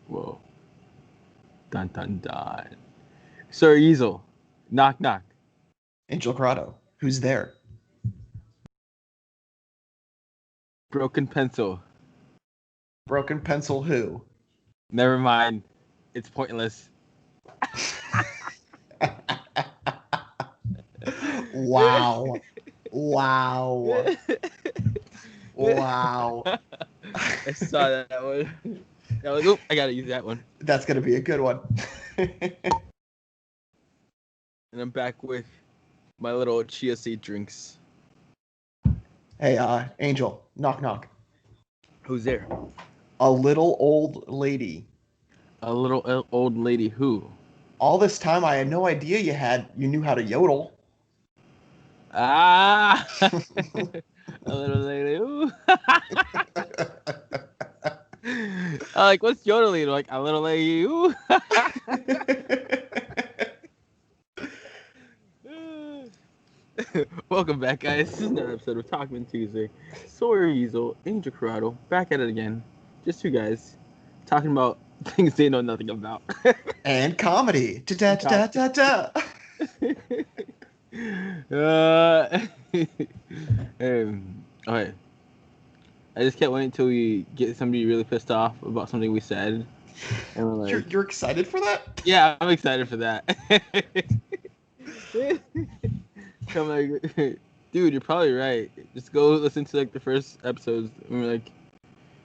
Whoa. Dun dun dun. Sir Easel. Knock knock. Angel Corrado. Who's there? Broken pencil. Broken pencil who? Never mind. It's pointless. Wow. Wow. Wow. I saw that one. I was like, oop, I gotta use that one. That's gonna be a good one. And I'm back with my little chia seed drinks. Hey, Angel, knock knock. Who's there? A little old lady. A little old lady who? All this time, I had no idea you knew how to yodel. Ah! A little lady who? I'm like, what's yodeling? Like, a little lady who? Welcome back, guys. This is another episode of Talkmen Tuesday. Sawyer Easel, Angel Corrado, back at it again. Just two guys talking about things they know nothing about. And comedy. Da-da-da-da-da. Okay. I just can't wait until we get somebody really pissed off about something we said. And we're like, You're excited for that? Yeah, I'm excited for that. I'm like, dude, you're probably right. Just go listen to like the first episodes. And we're like,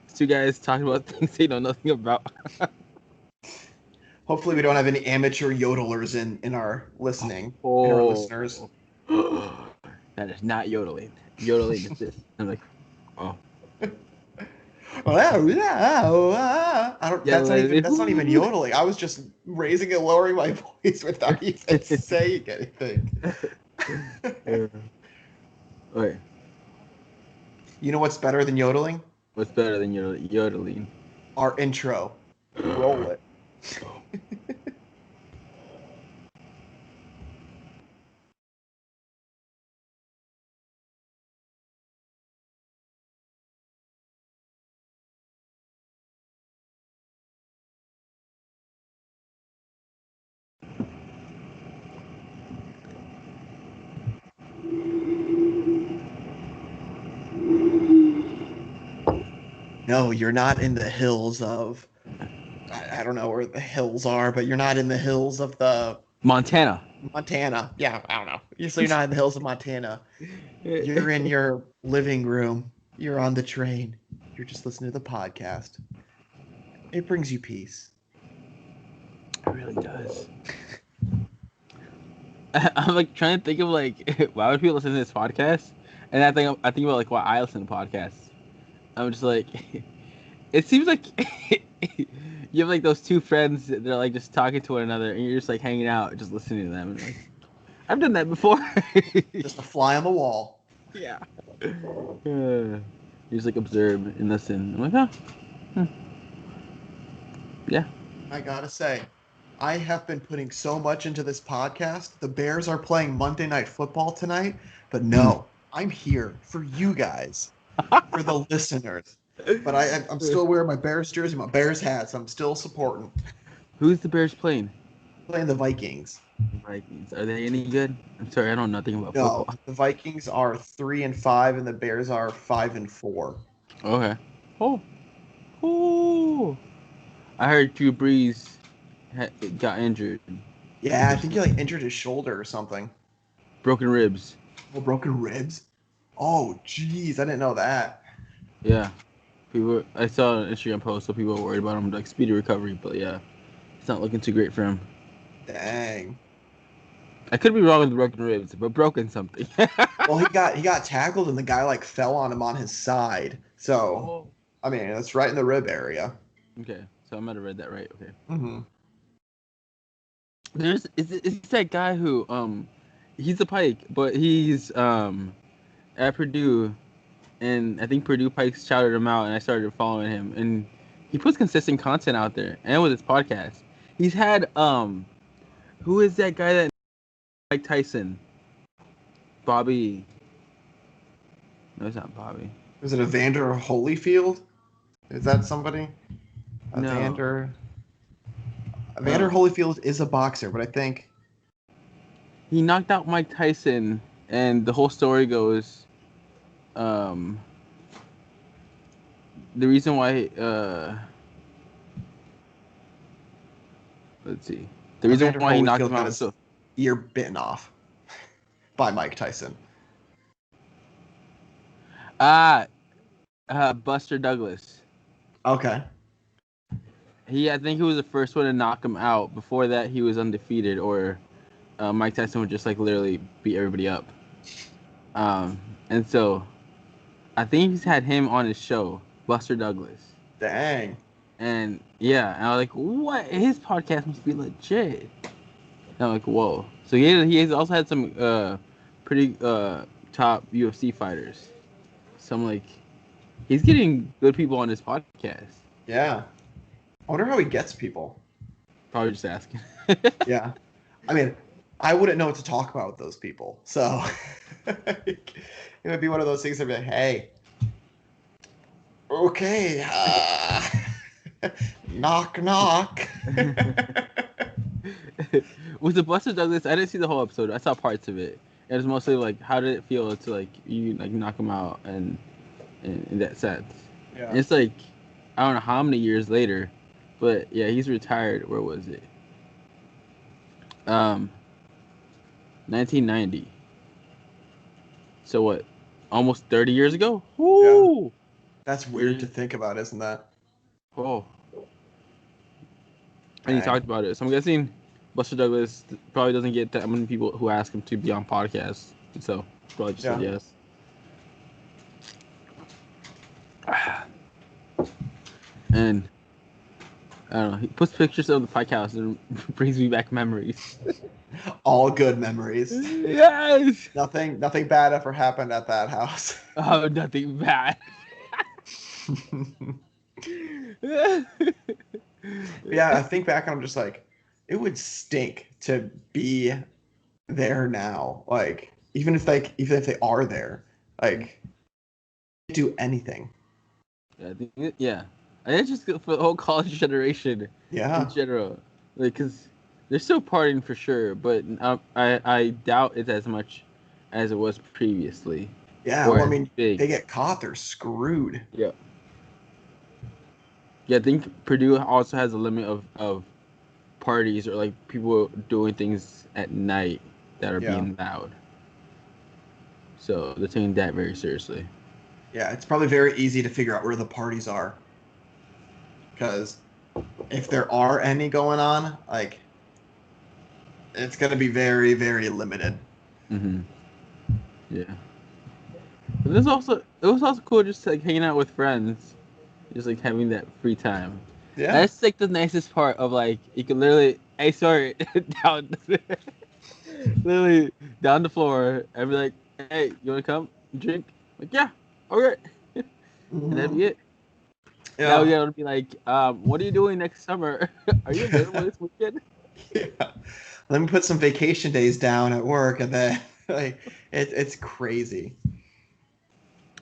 it's two guys talking about things they know nothing about. Hopefully we don't have any amateur yodelers in our listening, in our listeners. That is not yodeling. Yodeling is this. I'm like, oh. I don't. That's not even yodeling. I was just raising and lowering my voice without even saying anything. Okay. You know what's better than yodeling? What's better than yodeling? Our intro. Roll it. No, you're not in the hills of. I don't know where the hills are, but you're not in the hills of the Montana. Yeah, I don't know. So you're not in the hills of Montana. You're in your living room. You're on the train. You're just listening to the podcast. It brings you peace. It really does. I'm like trying to think of like why would people listen to this podcast, and I think about like why I listen to podcasts. I'm just like, it seems like you have like those two friends that they're like just talking to one another, and you're just like hanging out, just listening to them. And like, I've done that before. Just a fly on the wall. Yeah. You just like observe and listen. I'm like, yeah. I gotta say, I have been putting so much into this podcast. The Bears are playing Monday Night Football tonight, but no, I'm here for you guys, for the listeners. But I'm still wearing my Bears jersey, my Bears hats. I'm still supporting. Who's the Bears playing? Playing the Vikings. Vikings. Are they any good? I'm sorry, I don't know nothing about football. The Vikings are 3-5, and the Bears are 5-4. Okay. Oh. I heard Drew Brees got injured. Yeah, I think he like injured his shoulder or something. Broken ribs. Oh, broken ribs? Oh, jeez, I didn't know that. Yeah. I saw an Instagram post, so people were worried about him, like speedy recovery, but yeah, it's not looking too great for him. Dang. I could be wrong with broken ribs, but broken something. Well, he got tackled and the guy like fell on him on his side. So, I mean, it's right in the rib area. Okay, so I might have read that right. Okay. Mm-hmm. Is that guy who he's a Pike, but he's at Purdue, and I think Purdue Pikes shouted him out, and I started following him, and he puts consistent content out there, and with his podcast, he's had who is that guy that Mike Tyson? Bobby. No, it's not Bobby. Is it Evander Holyfield? Is that somebody? No. Evander. Evander Holyfield is a boxer, but I think he knocked out Mike Tyson, and the whole story goes, the reason why, let's see, the reason Evander why he knocked Holyfield him got out. his So, ear bitten off by Mike Tyson. Buster Douglas. Okay. I think he was the first one to knock him out. Before that, he was undefeated, or Mike Tyson would just like literally beat everybody up. And so I think he's had him on his show, Buster Douglas. Dang. And yeah, and I was like, what? His podcast must be legit. And I'm like, whoa. So he has also had some pretty top UFC fighters. So I'm like, he's getting good people on his podcast. Yeah. I wonder how he gets people. Probably just asking. Yeah. I mean, I wouldn't know what to talk about with those people. So it would be one of those things that would be like, hey, okay, knock, knock. With the Buster Douglas, I didn't see the whole episode. I saw parts of it. It was mostly like, how did it feel to like you like knock him out and in that sense. Yeah. And it's like, I don't know how many years later, but yeah, he's retired. Where was it? 1990. So what? Almost 30 years ago? Woo! Yeah. That's weird to think about, isn't that? Oh. And he talked about it. So I'm guessing Buster Douglas probably doesn't get that many people who ask him to be on podcasts. So probably just said yes. And I don't know. He puts pictures of the Pike House and brings me back memories. All good memories. Yes. Nothing bad ever happened at that house. Oh, nothing bad. Yeah, I think back and I'm just like, it would stink to be there now. Like, even if they are there, like, do anything. Yeah, I think just for the whole college generation. Yeah. In general, like, cause they're still partying for sure, but I doubt it's as much as it was previously. Yeah, well, I mean, they get caught, they're screwed. Yeah. Yeah, I think Purdue also has a limit of parties or like people doing things at night that are being loud. So they're taking that very seriously. Yeah, it's probably very easy to figure out where the parties are. Because if there are any going on, like, it's going to be very, very limited. Mm-hmm. Yeah. But it was also cool just like hanging out with friends, just like having that free time. Yeah. That's like the nicest part of like you can literally sorry down literally down the floor and be like, hey, you wanna come drink? Like, yeah, okay. And that'd be it. Yeah. Now we gotta be like, what are you doing next summer? Are you available this weekend? Yeah. Let me put some vacation days down at work, and then like it's crazy.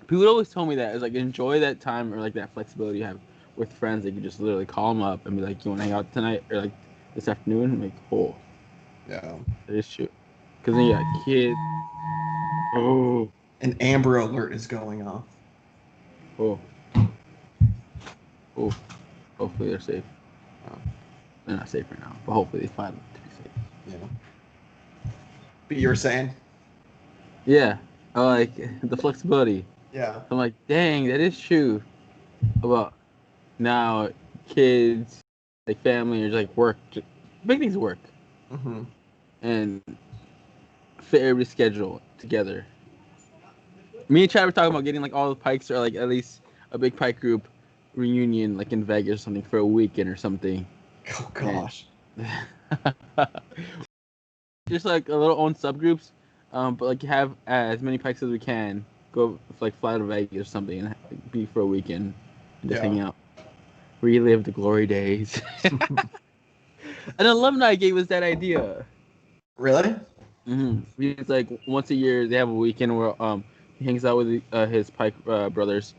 People always tell me that is like enjoy that time or like that flexibility you have with friends. They can just literally call them up and be like, you want to hang out tonight or like this afternoon? I'm like, oh, yeah, that is true. Because then you got kids. Oh, an Amber Alert is going off. Oh. Oh. Hopefully they're safe. They're not safe right now, but hopefully they find them to be safe. Yeah. But you were saying? Yeah. I like the flexibility. Yeah. I'm like, dang, that is true. About now, kids, like family, or just like work, make things work. Mm-hmm. And fit every schedule together. Me and Chad were talking about getting like all the Pikes or like at least a big Pike group reunion like in Vegas or something for a weekend or something. Oh gosh. Just like a little own subgroups, but like have as many Pikes as we can. Go like fly to Vegas or something and be for a weekend and just hang out, relive the glory days. An alumni gave us that idea. Really? Mm-hmm. It's like once a year they have a weekend where he hangs out with his Pike brothers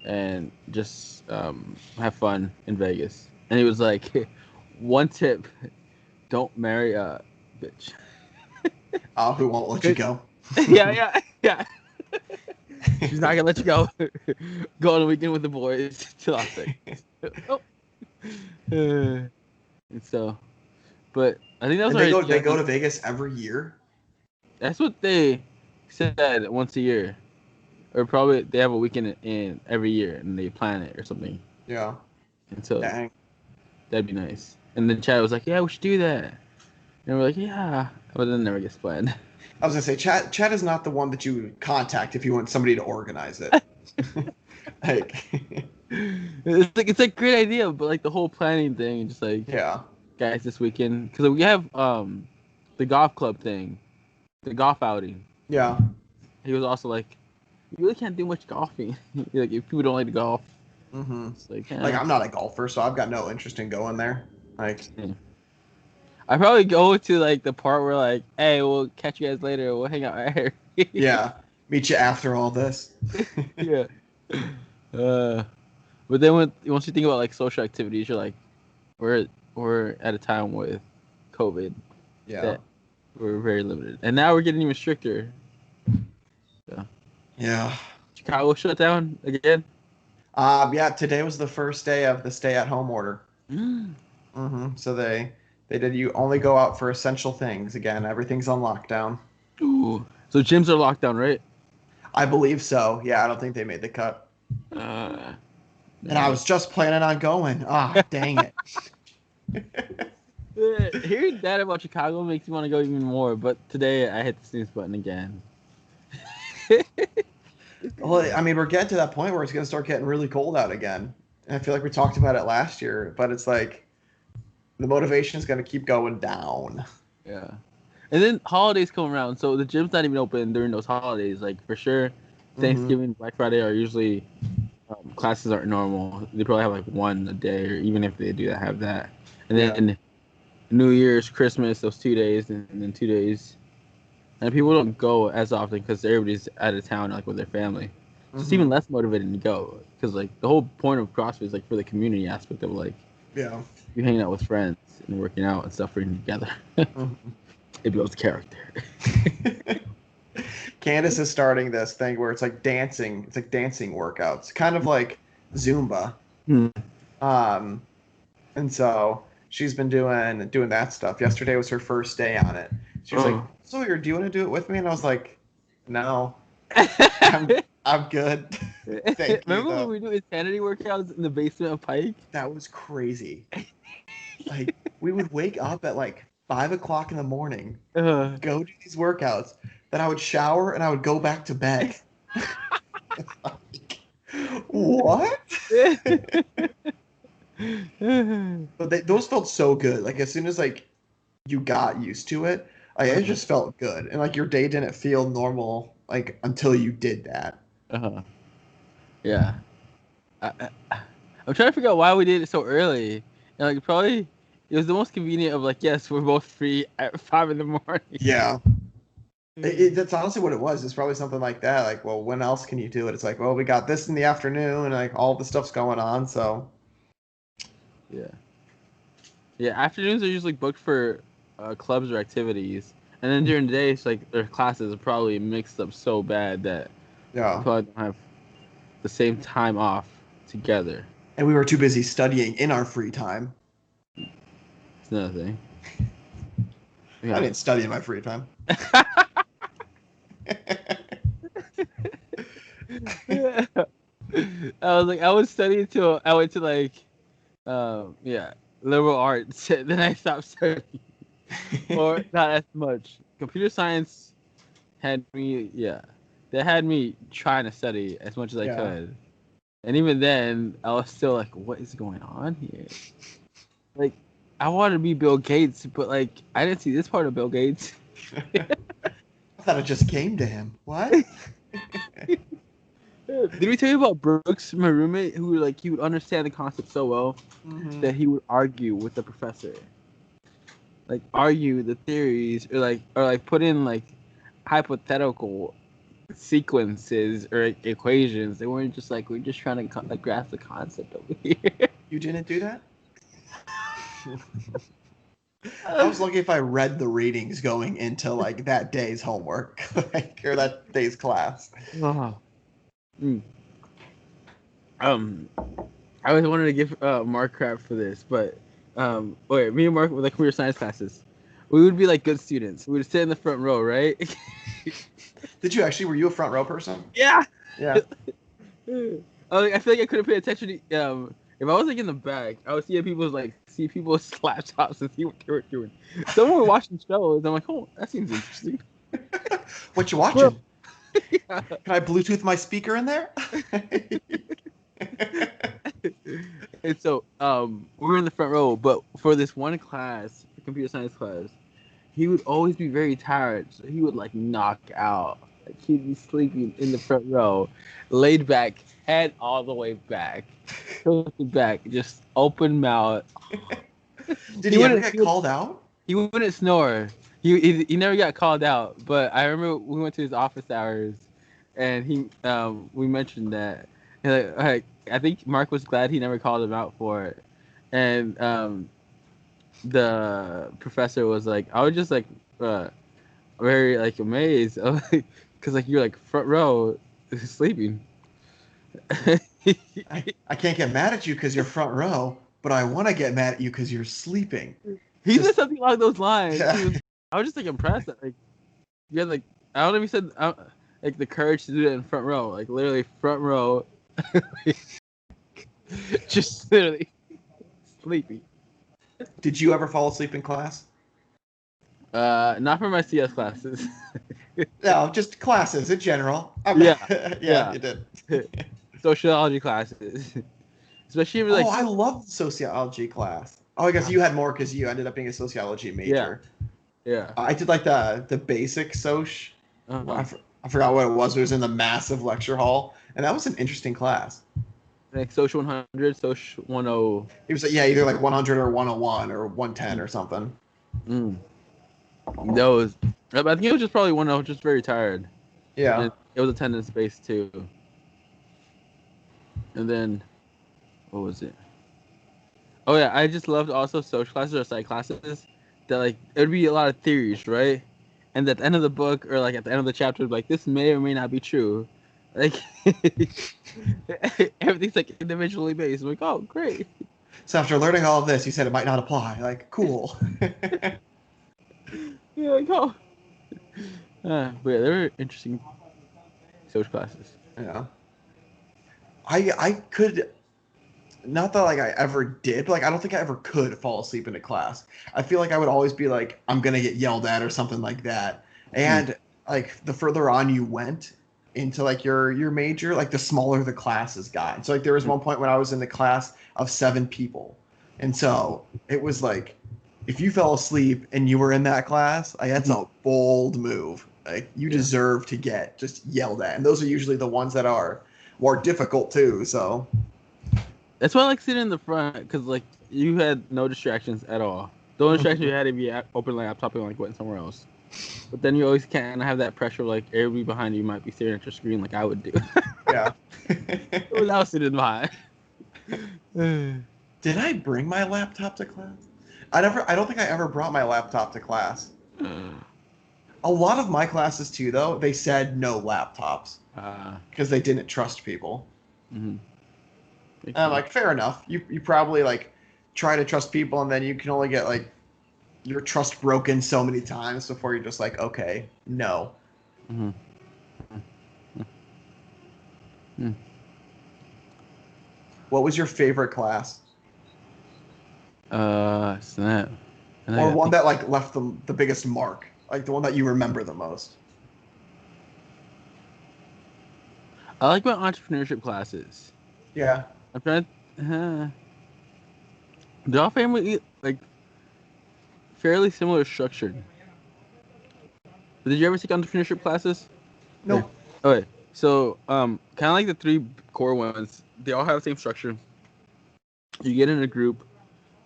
and just have fun in Vegas. And he was like, one tip: don't marry a bitch. Oh, who won't let you go? Yeah. She's not gonna let you go. Go on the weekend with the boys to Las Vegas. Oh. And so, but I think that was And our they idea. go to Vegas every year. That's what they said once a year, or probably they have a weekend in every year and they plan it or something. Yeah. And so Dang. that'd be nice. And then Chad was like, "Yeah, we should do that." And we're like, "Yeah," but then it never gets planned. I was gonna say, Chad is not the one that you would contact if you want somebody to organize it. Like, It's like a great idea, but like the whole planning thing, just like yeah, guys this weekend because we have the golf club thing, the golf outing. yeah. He was also like, "You really can't do much golfing. Like if people don't like to golf, Mm-hmm. it's like, Like, I'm not a golfer, so I've got no interest in going there. Like, yeah. I probably go to like the part where like, hey, we'll catch you guys later. We'll hang out right here." yeah, meet you after all this. Yeah. But then once you think about like social activities, you're like, we're at a time with COVID Yeah. that we're very limited, and now we're getting even stricter. So Yeah. Chicago shut down again. Yeah. Today was the first day of the stay-at-home order. Mm. Mm-hmm. So they did you only go out for essential things again. Everything's on lockdown. Ooh. So gyms are locked down, right? I believe so. Yeah, I don't think they made the cut. Uh, And I dang. was just planning on going. Ah, dang it. Hearing that about Chicago makes me want to go even more. But today I hit the snooze button again. Well, I mean, we're getting to that point where it's going to start getting really cold out again. And I feel like we talked about it last year, but it's like the motivation is going to keep going down. Yeah. And then holidays come around, so the gym's not even open during those holidays. Like for sure, Mm-hmm. Thanksgiving, Black Friday are usually classes aren't normal. They probably have like one a day, or even if they do have that. And Yeah. then New Year's, Christmas, those 2 days, and then 2 days. And people don't go as often because everybody's out of town, like with their family. So it's Mm-hmm. even less motivating to go because like the whole point of CrossFit is like for the community aspect of like Yeah. you hanging out with friends and working out and stuff together. Mm-hmm. It builds character. Candace is starting this thing where it's like dancing. It's like dancing workouts, kind of like Zumba. Hmm. Um, and so she's been doing that stuff. Yesterday was her first day on it. She was like, Oh. "Sawyer, do you want to do it with me?" And I was like, "No, I'm good. Thank you, Remember when though." we do insanity workouts in the basement of Pike? That was crazy. Like, we would wake up at like 5 o'clock in the morning, Uh, go do these workouts, then I would shower and I would go back to bed. What? But those felt so good. Like, as soon as like you got used to it, like, it just felt good, and like your day didn't feel normal like until you did that. uh-huh. Yeah. I'm trying to figure out why we did it so early. And like probably it was the most convenient of like, yes, we're both free at 5 in the morning. Yeah. That's honestly what it was. It's probably something like that. Like, well, when else can you do it? It's like, well, we got this in the afternoon, and like all the stuff's going on. So, Yeah. Yeah, afternoons are usually booked for clubs or activities. And then during the day, it's like their classes are probably mixed up so bad that we yeah. probably don't have the same time off together. And we were too busy studying in our free time. It's another thing. I Yeah. didn't study in my free time. I was studying till I went to like yeah, liberal arts. Then I stopped studying. Or not as much. Computer science had me, yeah, they had me trying to study as much as I Yeah. could. And even then, I was still like, what is going on here? Like, I wanted to be Bill Gates, but like, I didn't see this part of Bill Gates. I thought it just came to him. What? Did we tell you about Brooks, my roommate, who like he would understand the concept so well Mm-hmm. that he would argue with the professor, like argue the theories, or put in like hypothetical sequences or equations. They weren't just like we're just trying to like grasp the concept over here. You didn't do that? I was lucky if I read the readings going into like that day's homework, like, or that day's class. Oh. Mm. I always wanted to give Mark crap for this, but wait, me and Mark with like computer science classes, we would be like good students. We would sit in the front row, right? Did you actually? Were you a front row person? Yeah. Yeah. I feel like I couldn't pay attention to if I was like in the back, I would see people's laptops and see what they were doing. Someone were watching shows. I'm like, oh, that seems interesting. What you watching? Yeah. Can I Bluetooth my speaker in there? And so we were in the front row, but for this one class, the computer science class, he would always be very tired, so he would like knock out. Like he'd be sleeping in the front row, laid back, head all the way back, tilted back, just open mouth. Did he ever get called out? He wouldn't snore. He never got called out, but I remember we went to his office hours, and we mentioned that. And, like I think Mark was glad he never called him out for it, and the professor was like, I was just like very like amazed, because like you're like front row sleeping. I can't get mad at you because you're front row, but I want to get mad at you because you're sleeping. He said something along those lines. Yeah. I was just like impressed that like you had like I don't know if he said like the courage to do that in front row, like literally front row, just literally sleepy. Did you ever fall asleep in class? Not for my CS classes. No, just classes in general. Yeah. You did. Sociology classes, especially if, like I love sociology class. Oh, I guess you had more because you ended up being a sociology major. Yeah. I did like the basic soc. Uh-huh. I forgot what it was. It was in the massive lecture hall, and that was an interesting class. Like Social 100, Social 10. It was either like 100 or 101 or 110 or something. That was. I think it was just probably one I was just very tired. Yeah. And it was attendance based too. And then, what was it? Oh yeah, I just loved also social classes or psych classes. That like it would be a lot of theories, right? And at the end of the book or like at the end of the chapter, like this may or may not be true. Like everything's like individually based. I'm like, oh great. So after learning all of this, you said it might not apply. Like, cool. Yeah, like oh. But yeah, they were interesting social classes. Yeah. I could not that like I ever did, but like I don't think I ever could fall asleep in a class. I feel like I would always be like, I'm gonna get yelled at or something like that. And like the further on you went into like your major, like the smaller the classes got. So like there was one point when I was in the class of 7 people. And so it was like if you fell asleep and you were in that class, like that's a bold move. Like you deserve to get just yelled at. And those are usually the ones that are more difficult too. So that's why I like sitting in the front, because like you had no distractions at all. The only distraction you had to be open laptop and like went somewhere else. But then you always kind of have that pressure, like everybody behind you might be staring at your screen, like I would do. Yeah. When I was sitting behind. Did I bring my laptop to class? I don't think I ever brought my laptop to class. A lot of my classes too, though, they said no laptops because they didn't trust people. Mm-hmm. And I'm like, fair enough. You probably like try to trust people, and then you can only get like your trust broken so many times before you're just like, okay, no. Mm-hmm. Mm-hmm. What was your favorite class? Snap. Or one that like left the biggest mark, like the one that you remember the most. I like my entrepreneurship classes. Yeah. I'm trying to, they're all family like fairly similar structured. Did you ever take entrepreneurship classes? No. Okay, so kind of like the 3 core ones, they all have the same structure. You get in a group,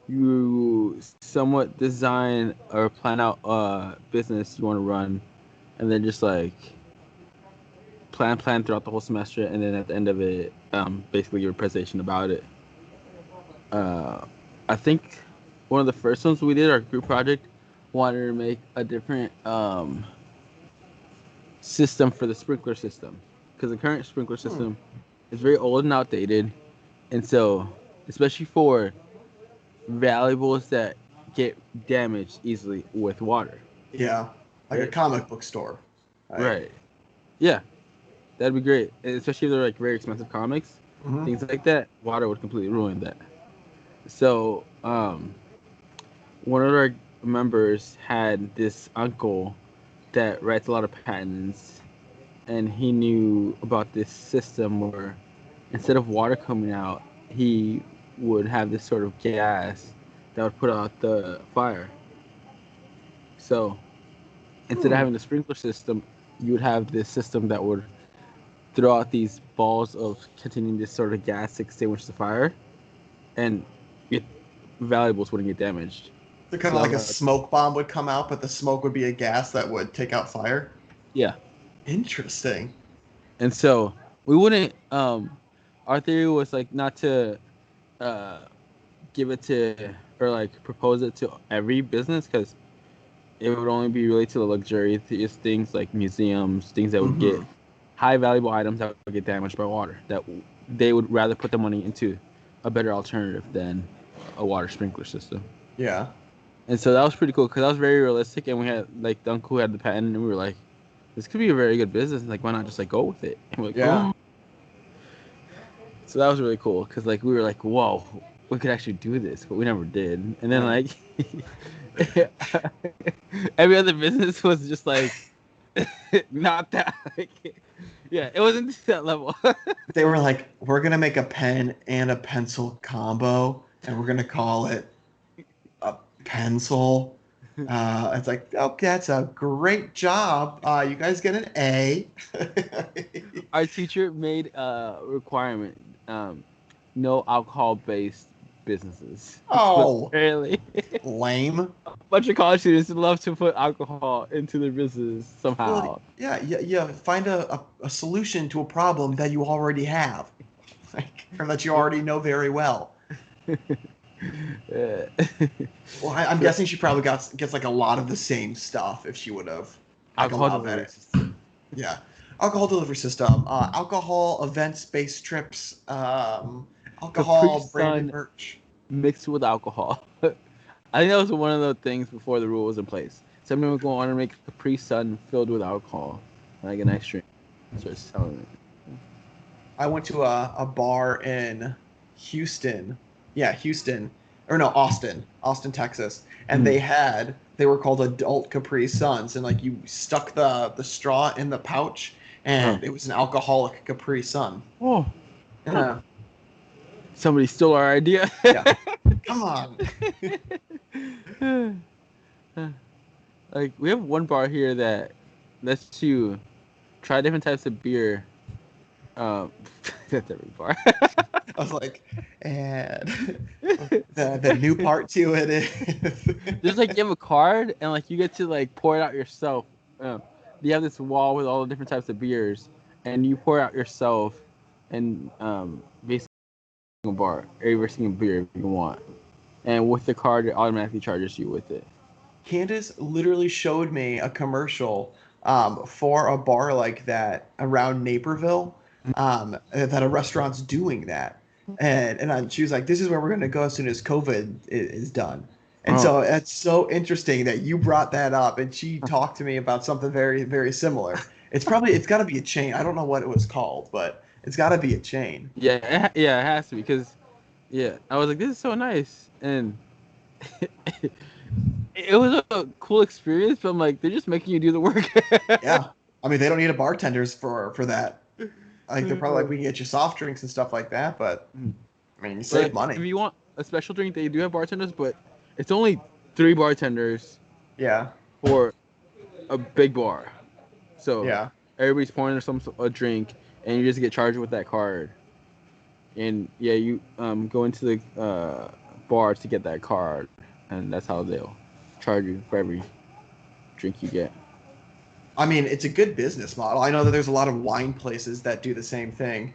you somewhat design or plan out a business you want to run, and then just like plan throughout the whole semester, and then at the end of it, basically your presentation about it. I think one of the first ones we did, our group project, wanted to make a different system for the sprinkler system, because the current sprinkler system is very old and outdated, and so especially for valuables that get damaged easily with water. Yeah, like a Right. comic book store. Right. Yeah, that'd be great, and especially if they're like very expensive comics, Mm-hmm. things like that. Water would completely ruin that. So, one of our members had this uncle that writes a lot of patents, and he knew about this system where instead of water coming out, he would have this sort of gas that would put out the fire. So instead of having the sprinkler system, you would have this system that would throw out these balls of containing this sort of gas to extinguish the fire, and your valuables wouldn't get damaged. So kind So of that like was a our, smoke bomb would come out, but the smoke would be a gas that would take out fire. yeah. Interesting. And so we wouldn't. Our theory was like not to uh, give it to or like propose it to every business, because it would only be related to the luxurious things like museums, things that would get Mm-hmm. high valuable items that would get damaged by water. That they would rather put the money into a better alternative than a water sprinkler system. Yeah. And so that was pretty cool because that was very realistic. And we had like the uncle who had the patent, and we were like, this could be a very good business. Like, why not just like go with it? And we're like, Yeah. oh. So that was really cool because like we were like, whoa, we could actually do this, but we never did. And then like every other business was just like not that. Like, yeah, it wasn't to that level. They were like, we're gonna make a pen and a pencil combo, and we're gonna call it a pencil. It's like, okay, that's a great job. You guys get an A. Our teacher made a requirement: no alcohol-based businesses. But Oh, apparently, lame. a bunch of college students love to put alcohol into their business Well, somehow. yeah, yeah, yeah. Find a solution to a problem that you already have, like, or that you already know very well. Yeah. Well, I'm So, guessing she probably gets like a lot of the same stuff if she would have like alcohol allowed delivery that. system. Yeah, alcohol delivery system, alcohol event space trips, Capri alcohol branded Sun merch. mixed with alcohol. I think that was one of the things before the rule was in place. Somebody would go on and make Capri Sun filled with alcohol, like an ice drink, start selling it. I went to a bar in Houston. Yeah, Houston. Or no, Austin, Texas. And Mm. they were called adult Capri Suns. And like you stuck the straw in the pouch Uh-huh. and it was an alcoholic Capri Sun. Oh, Yeah. somebody stole our idea. Yeah. Come on. Like we have one bar here that lets you try different types of beer. That's every bar. I was like, and the new part to it is There's like you have a card and like you get to like pour it out yourself. You have this wall with all the different types of beers, and you pour it out yourself, and basically a bar every single beer you want. And with the card, it automatically charges you with it. Candace literally showed me a commercial for a bar like that around Naperville, that a restaurant's doing that. She was like, this is where we're going to go as soon as COVID is done. And Oh, so it's so interesting that you brought that up and she talked to me about something very, very similar. It's got to be a chain. I don't know what it was called, but it's got to be a chain. yeah, yeah, it has to be because yeah, I was like, this is so nice, and it was a cool experience. But I'm like, they're just making you do the work. Yeah. I mean, they don't need a bartenders for that. Like they're probably like, we can get you soft drinks and stuff like that, but I mean, you But save like, if money. you want a special drink, they do have bartenders, but it's only 3 bartenders Yeah, for a big bar. So yeah. everybody's pouring a drink, and you just get charged with that card. And yeah, you go into the bar to get that card, and that's how they'll charge you for every drink you get. I mean, it's a good business model. I know that there's a lot of wine places that do the same thing.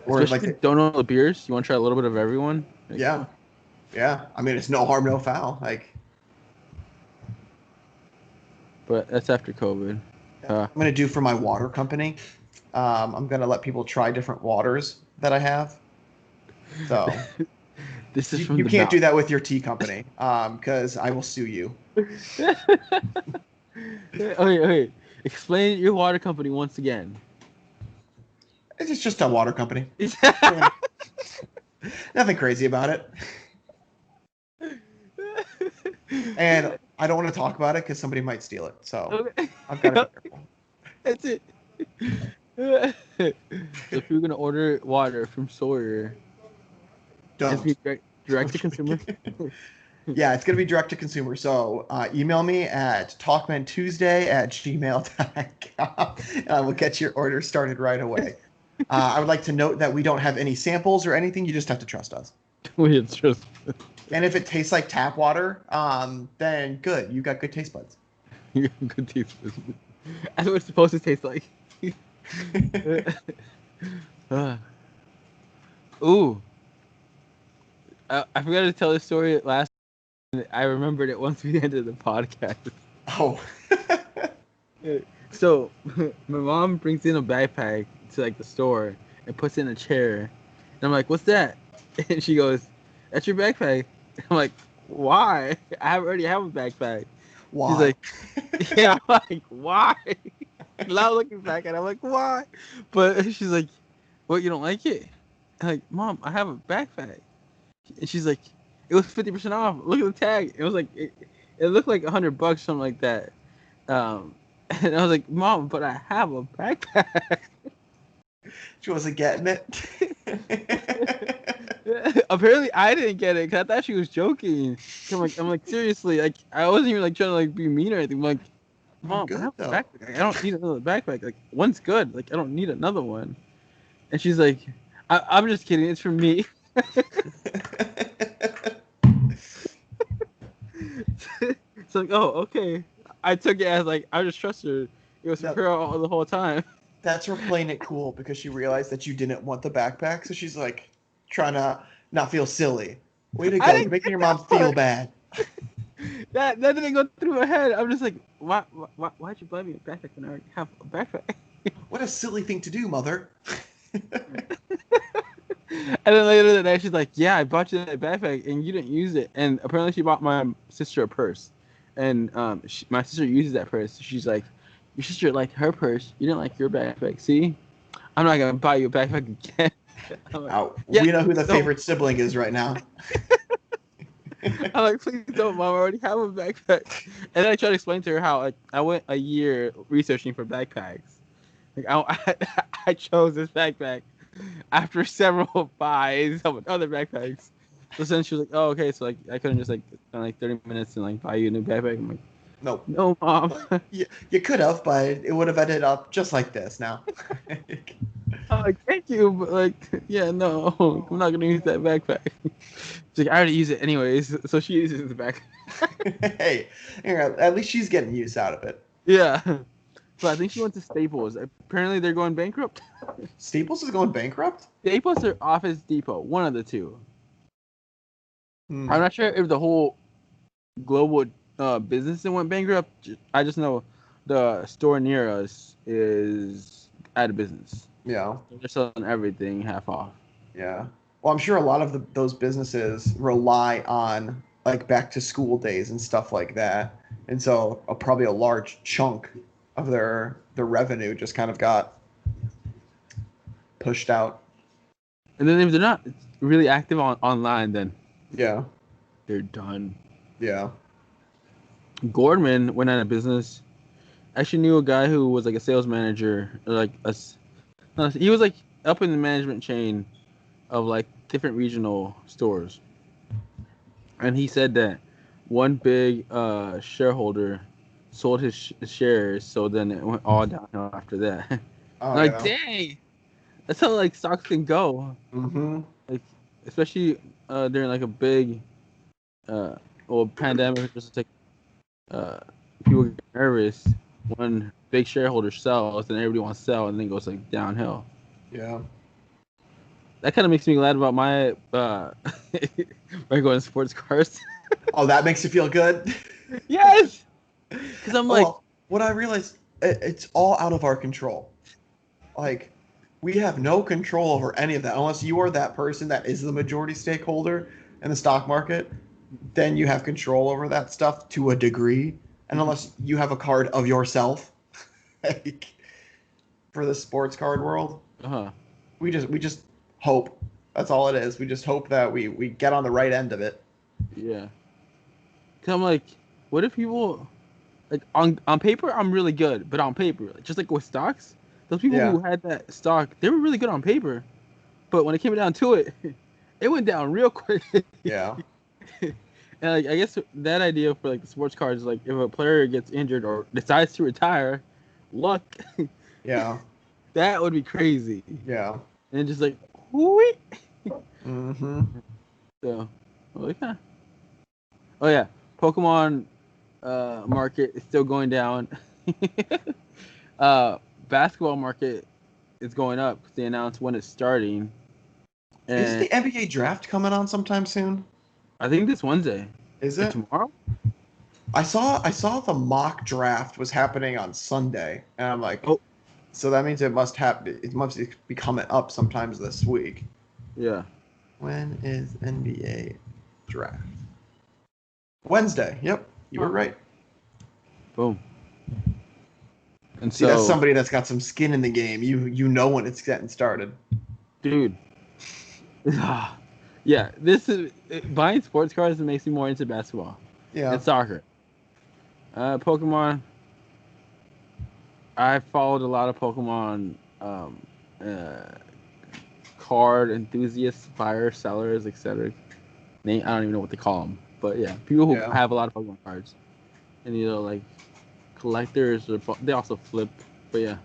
Or Especially like, if you don't know the beers, you want to try a little bit of everyone. Like, yeah. Yeah, I mean it's no harm, no foul. Like, But that's after COVID. that's what I'm gonna do for my water company. I'm gonna let people try different waters that I have. So This is from you the can't do mouth. that with your tea company, because I will sue you. Okay. Explain your water company once again. It's just a water company. Yeah, nothing crazy about it. And I don't want to talk about it because somebody might steal it. So Okay. I've got to be careful. That's it. So if you're gonna order water from Sawyer, it's Don't. be direct to consumer. Yeah, it's going to be direct to consumer. So email me at talkmentuesday@gmail.com and I will get your order started right away. I would like to note that we don't have any samples or anything. You just have to trust us. It's just And if it tastes like tap water, then good. You got good taste buds. good taste. That's what it's supposed to taste like. Uh, ooh, I forgot to tell this story last. I remembered it once we ended the podcast. Oh. So my mom brings in a backpack to like the store and puts it in a chair, and I'm like, "What's that?" And she goes, "That's your backpack." I'm like, "Why? Already have a backpack." She's Why? like, "Yeah." I'm like, "Why?" Now looking back at it, I'm like, "Why?" But she's like, "What? You don't like it?" I'm like, "Mom, I have a backpack." And she's like, "It was 50% off. Look at the tag." It was like it looked like $100, something like that. And I was like, "Mom, but I have a backpack." She wasn't getting it. Apparently, I didn't get it because I thought she was joking. I'm like, seriously, like I wasn't even like trying to like be mean or anything. I'm like, I'm "Mom, I good have a though. backpack. I don't need another backpack. Like one's good. Like I don't need another one." And she's like, I'm just kidding. It's for me." So like, oh, okay. I took it as like I just trust her. It was for No, her all the whole time. that's her playing it cool because she realized that you didn't want the backpack, so she's like trying to not feel silly. Way to I go! You're didn't making get your that mom feel part. bad. That didn't go through my head. I'm just like, why'd you buy me a backpack when I already have a backpack? What a silly thing to do, mother. And then later that night, she's like, "Yeah, I bought you that backpack and you didn't use it." And apparently, she bought my sister a purse, and my sister uses that purse. So she's like, "Your sister liked her purse. You didn't like your backpack. See, I'm not gonna buy you a backpack again." I'm like, "Yeah, We know who please the don't." favorite sibling is right now. I'm like, "Please don't, Mom. I already have a backpack." And then I try to explain to her how like I went a year researching for backpacks. Like I chose this backpack after several buys of other backpacks. So then she was like, "Oh, okay." So like I couldn't just like spend like 30 minutes and like buy you a new backpack. I'm like, No, "No, Mom." you could have, but it would have ended up just like this now. I'm like, "Thank you," but like, yeah, no, I'm not gonna use that backpack. She's like, "I already use it anyways," so she uses the backpack. Hey, at least she's getting use out of it. Yeah, but I think she went to Staples. Apparently, they're going bankrupt. Staples is going bankrupt? Staples or Office Depot, one of the two. I'm Hmm. not sure if the whole global business that went bankrupt. I just know the store near us is out of business. Yeah. They're selling everything half off. Yeah. Well, I'm sure a lot of those businesses rely on like back to school days and stuff like that. And so probably a large chunk of their revenue just kind of got pushed out. And then if they're not really active on online, then Yeah. they're done. Yeah. Gordman went out of business. I actually knew a guy who was like a sales manager, or like no, he was like up in the management chain of like different regional stores, and he said that one big shareholder sold his shares, so then it went all downhill after that. I'm Oh like, yeah. dang, that's how like stocks can go. Mm-hmm. Like, especially during like a big uh pandemic, or just like uh people get nervous when big shareholder sells, and everybody wants to sell, and then it goes like downhill. Yeah. that kind of makes me glad about my regular sports cars. Oh, that makes you feel good. Yes, because I'm like, Well, what I realized, it's all out of our control. Like, we have no control over any of that unless you are that person that is the majority stakeholder in the stock market. Then you have control over that stuff to a degree. And unless you have a card of yourself, like for the sports card world, uh-huh, we just hope. That's all it is. We just hope that we get on the right end of it. yeah. Because I'm like, what if people like on paper I'm really good, but on paper, like, just like with stocks, those people Yeah. who had that stock, they were really good on paper, but when it came down to it, it went down real quick. Yeah. And like I guess that idea for like the sports cards is like if a player gets injured or decides to retire, luck, Yeah. that would be crazy. Yeah. And just like, whoo. Mm-hmm. So, like, huh. Oh yeah, Pokemon market is still going down. uh, Basketball market is going up because they announced when it's starting, Is and the NBA draft coming on sometime soon? I think this Wednesday, Is like it? tomorrow. I saw the mock draft was happening on Sunday, and I'm like, Oh so that means it must happen. It must be coming up sometimes this week. yeah, When is NBA draft? Wednesday. Yep, you were huh. right. Boom. And See, that's so, somebody that's got some skin in the game. You know when it's getting started. dude, yeah, this is buying sports cards makes me more into basketball Yeah. and soccer. Pokemon. I followed a lot of Pokemon uh, card enthusiasts, buyers, sellers, etc. I don't even know what they call them, but yeah, people who Yeah. have a lot of Pokemon cards, and like collectors, or they also flip. But yeah,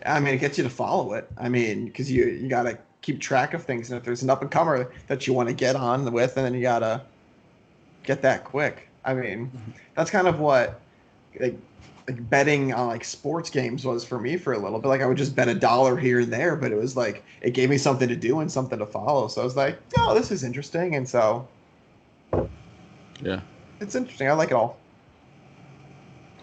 I mean, it gets you to follow it. I mean, because you gotta keep track of things, and if there's an up and comer that you want to get on with, and then you gotta get that quick. I mean, that's kind of what like betting on like sports games was for me for a little bit. Like I would just bet $1 here and there, but it was like it gave me something to do and something to follow. So I was like, oh, this is interesting, and so yeah. it's interesting. I like it all.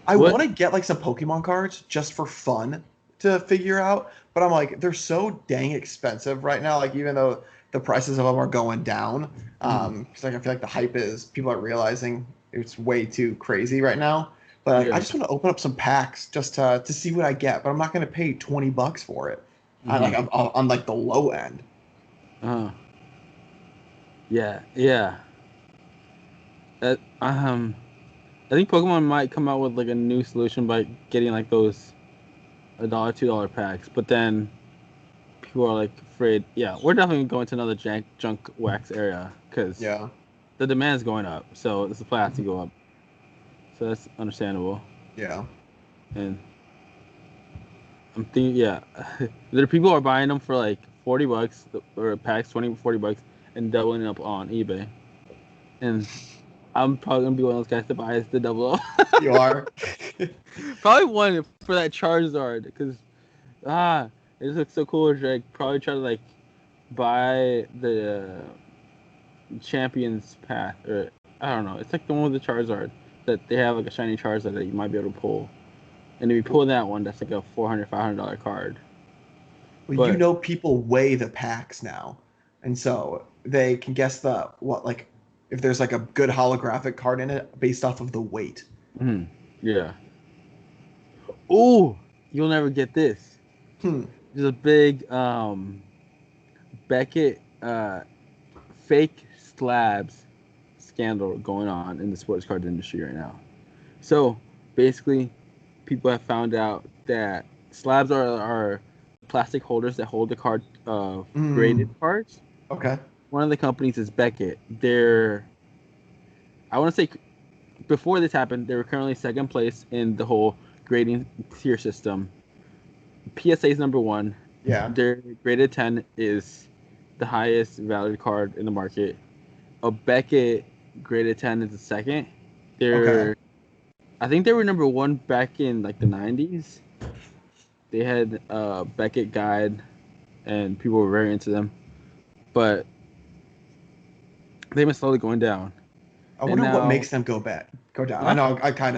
I What? want to get like some Pokemon cards just for fun to figure out, but I'm like, they're so dang expensive right now. Like even though the prices of them are going down, Mhm. like I feel like the hype is people are realizing it's way too crazy right now. But like, I Yeah. just want to open up some packs just to see what I get, but I'm not going to pay $20 for it. I like Hmm. on like the low end. Uh, yeah. Yeah. I think Pokemon might come out with like a new solution by getting like those $1, $2 packs, but then people are like afraid. Yeah, we're definitely going to another junk wax area because Yeah. the demand's going up, so the supply has to go up. So that's understandable. Yeah. And I'm thinking, yeah, there are people who are buying them for like $40 or packs 20 to $40 and doubling up on eBay. And I'm probably gonna be one of those guys that buys the double up. You are. Probably one for that Charizard because it looks so cool. Like probably try to like buy the Champions Path or I don't know. It's like the one with the Charizard that they have like a shiny Charizard that you might be able to pull. And if you pull that one, that's like a $400, $500 card. Well, you But know people weigh the packs now, and so they can guess the what like if there's like a good holographic card in it based off of the weight. yeah. Oh, you'll never get this. Hmm. There's a big Beckett fake slabs scandal going on in the sports card industry right now. So basically, people have found out that slabs are plastic holders that hold the card graded Mm. cards. Okay. One of the companies is Beckett. I want to say before this happened, they were currently second place in the whole grading tier system. PSA is number one. Yeah. Their graded 10 is the highest valued card in the market. A Beckett graded 10 is the second. Okay. They're I think they were number one back in like the 90s. They had Beckett guide and people were very into them. but they've been slowly going down. I And wonder what now, makes them go down. I huh? know I'm kind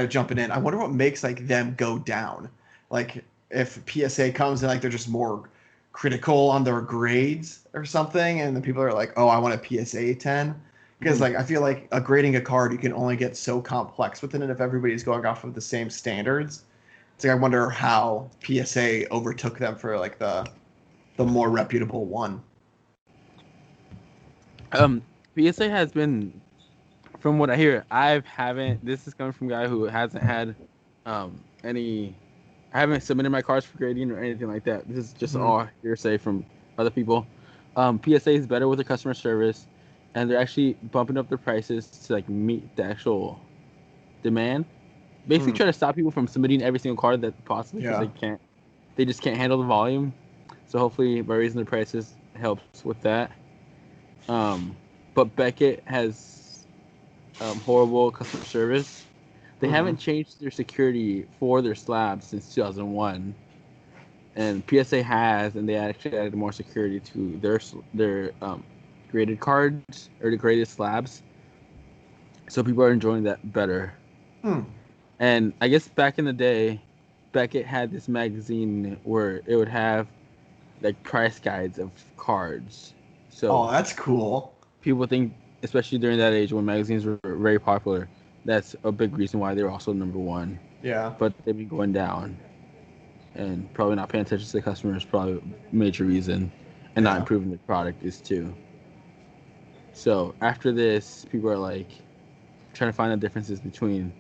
of jumping in. I wonder what makes like them go down. Like if PSA comes and like they're just more critical on their grades or something, and the people are like, oh, I want a PSA 10. Because Mhm. like I feel like grading a card you can only get so complex with it, and if everybody's going off of the same standards, it's like I wonder how PSA overtook them for like the more reputable one. Um, PSA has been, from what I hear, I haven't. This is coming from a guy who hasn't had any. I haven't submitted my cards for grading or anything like that. This is just Hmm. all hearsay from other people. PSA is better with their customer service, and they're actually bumping up their prices to like meet the actual demand. Basically, Hmm. try to stop people from submitting every single card that possibly because Yeah. they can't. They just can't handle the volume. So hopefully, by raising their prices, helps with that. Um, but Beckett has horrible customer service. They Hmm. haven't changed their security for their slabs since 2001, and PSA has, and they actually added more security to their graded cards or the graded slabs. So people are enjoying that better. Hmm. And I guess back in the day, Beckett had this magazine where it would have like price guides of cards. So Oh, that's cool. people think, especially during that age when magazines were very popular, that's a big reason why they were also number one. Yeah. But they've been going down, and probably not paying attention to the customer is probably a major reason, and not Yeah. improving the product is too. So after this, people are like trying to find the differences between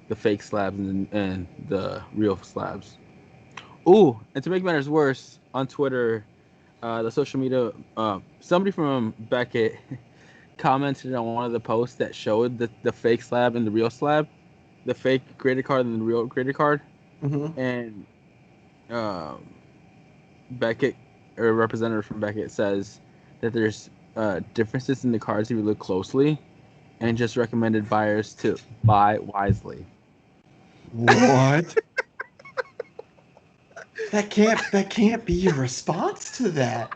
the fake slabs and the real slabs. Ooh, and to make matters worse, on Twitter, the social media, somebody from Beckett commented on one of the posts that showed the fake slab and the real slab, the fake graded card and the real graded card, Hmm. and um, Beckett or a representative from Beckett says that there's differences in the cards if you look closely, and just recommended buyers to buy wisely. What? That can't be your response to that.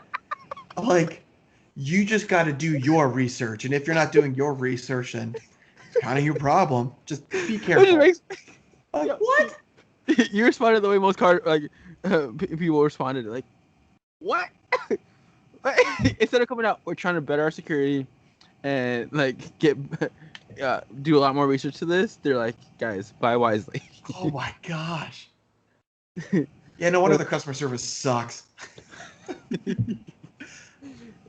Like, you just got to do your research, and if you're not doing your research, then it's kind of your problem. Just be Which just careful. makes Like, yeah, what? you responded the way most people responded like what? Instead of coming out, we're trying to better our security and like get do a lot more research to this. They're like, guys, buy wisely. Oh my gosh. Yeah, no wonder the customer service sucks.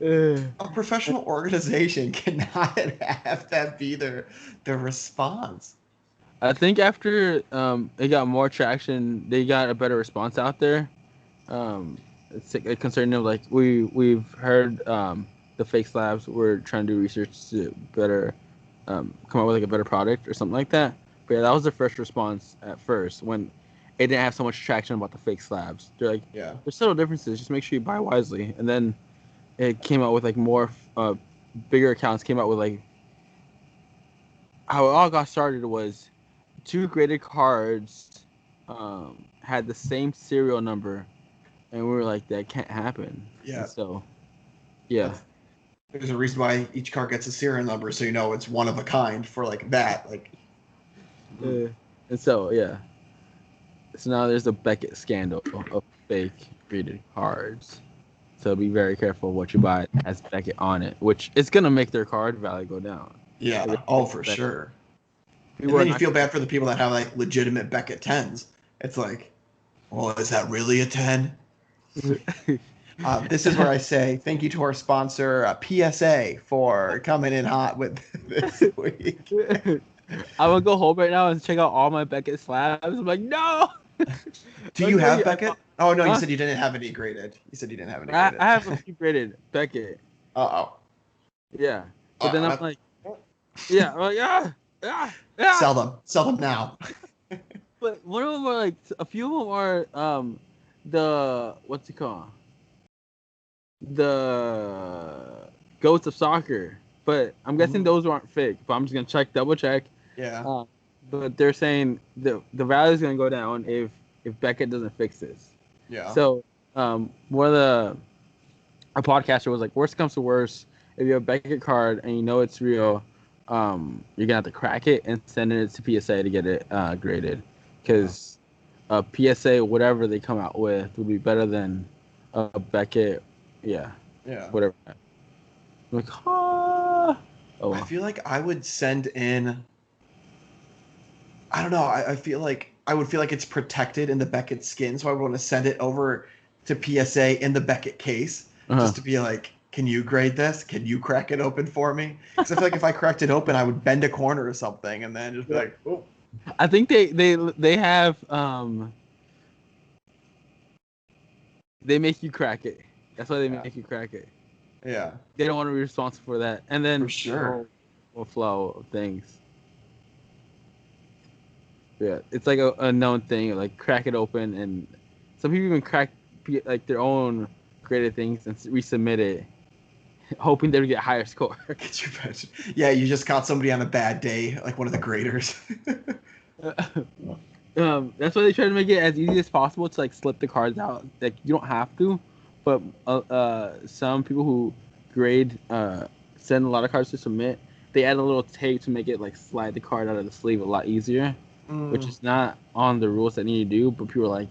Uh, A professional organization cannot have that be their response. I think after it got more traction, they got a better response out there. Um, it's concerning of like we've heard the fake slabs. We're trying to do research to better come up with like a better product or something like that. But yeah, that was the first response at first when it didn't have so much traction about the fake slabs. They're like, Yeah. there's subtle differences. Just make sure you buy wisely. And then it came out with like more bigger accounts came out with like how it all got started was two graded cards had the same serial number, and we were like, that can't happen. And Yeah. so, yeah, That's there's a reason why each car gets a serial number, so you know it's one of a kind for like that. Like, mm, uh, and so yeah. So now there's a Beckett scandal of fake graded cards. So be very careful what you buy that has Beckett on it, which is gonna make their card value go down. If yeah, it oh has for Beckett. sure. People And are then you not feel bad for the people that have like legitimate Beckett tens. It's like, well, is that really a 10? gonna. This is where I say thank you to our sponsor, PSA, for coming in hot with this week. I would go home right now and check out all my Beckett slabs. I'm like, no, Do let you me tell have you, Beckett? Oh no, you huh? said you didn't have any graded. You said you didn't have any I graded. have a few graded Beckett, Uh-oh. yeah, but then I'm Uh, like, yeah, I'm like, yeah. sell them now. But one of them are like, a few of them are the what's it called? The goats of soccer. But I'm guessing Mhm. those aren't fake. But I'm just gonna double check. Yeah. Uh, but they're saying the value is gonna go down if Beckett doesn't fix this. Yeah. So one of a podcaster was like, worst comes to worst, if you have a Beckett card and you know it's real, you're gonna have to crack it and send it to PSA to get it graded, because PSA whatever they come out with would be better than a Beckett, yeah, whatever. I'm like, oh I well. feel like I would send in. I don't know. I feel like I would feel like it's protected in the Beckett skin, so I would want to send it over to PSA in the Beckett case, Uh-huh. just to be like, "Can you grade this? Can you crack it open for me?" Because I feel like if I cracked it open, I would bend a corner or something, and then just be like, "Oh, I think they have they make you crack it. That's why they yeah, make you crack it. yeah, They don't want to be responsible for that. And for then the sure." whole flow of things. Yeah, it's like a known thing. Like crack it open, and some people even crack like their own graded things and resubmit it, hoping they would get a higher score. Could you imagine? Yeah, you just caught somebody on a bad day, like one of the graders. That's why they try to make it as easy as possible to like slip the cards out. Like you don't have to, but some people who grade send a lot of cards to submit. They add a little tape to make it like slide the card out of the sleeve a lot easier, which Mm, is not on the rules that need to do. But people are like,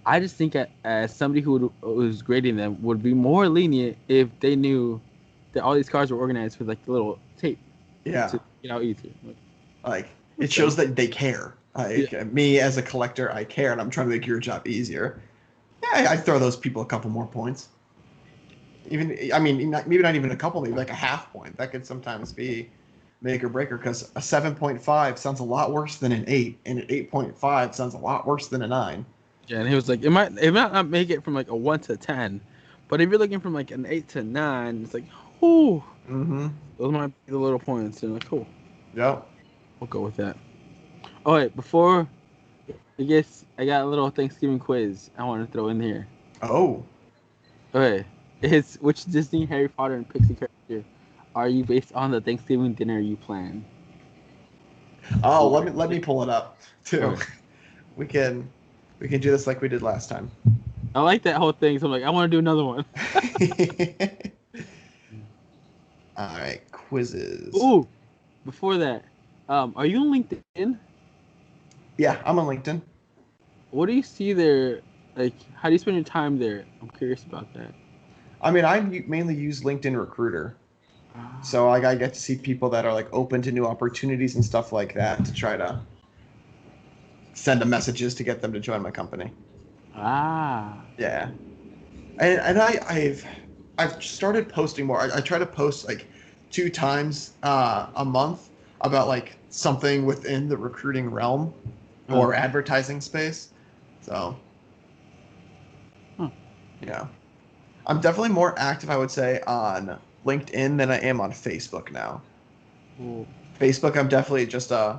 I just think as somebody who's grading them would be more lenient if they knew that all these cards were organized with like the little tape yeah, to get out easier. like it Okay. shows that they care. Yeah. Like me as a collector, I care, and I'm trying to make your job easier. Yeah, I throw those people a couple more points. Even, I mean, maybe not even a couple, maybe like a half point. That could sometimes be make or breaker because a 7.5 sounds a lot worse than an 8, and an 8.5 sounds a lot worse than a 9. Yeah, and he was like, it might not make it from like a 1 to 10, but if you're looking from like an 8 to 9, it's like, oh, Mm-hmm. those might be the little points. And like, cool, Yep. we'll go with that. Oh wait, before I got a little Thanksgiving quiz I want to throw in here. Oh. Okay, it's which Disney, Harry Potter, and Pixie character are you based on the Thanksgiving dinner you plan? Oh, Or let me pull it up too. okay. We can we can do this like we did last time. I like that whole thing, so I'm like, I want to do another one. All right, quizzes. Ooh, before that, are you on LinkedIn? Yeah, I'm on LinkedIn. What do you see there? Like, how do you spend your time there? I'm curious about that. I mean, mainly use LinkedIn Recruiter. So I get to see people that are like open to new opportunities and stuff like that to try to send them messages to get them to join my company. Ah. Yeah, and I've started posting more. I try to post like 2 times a month about like something within the recruiting realm Huh. or advertising space. So Huh. yeah, I'm definitely more active, I would say, on LinkedIn than I am on Facebook now. Cool. Facebook, I'm definitely just a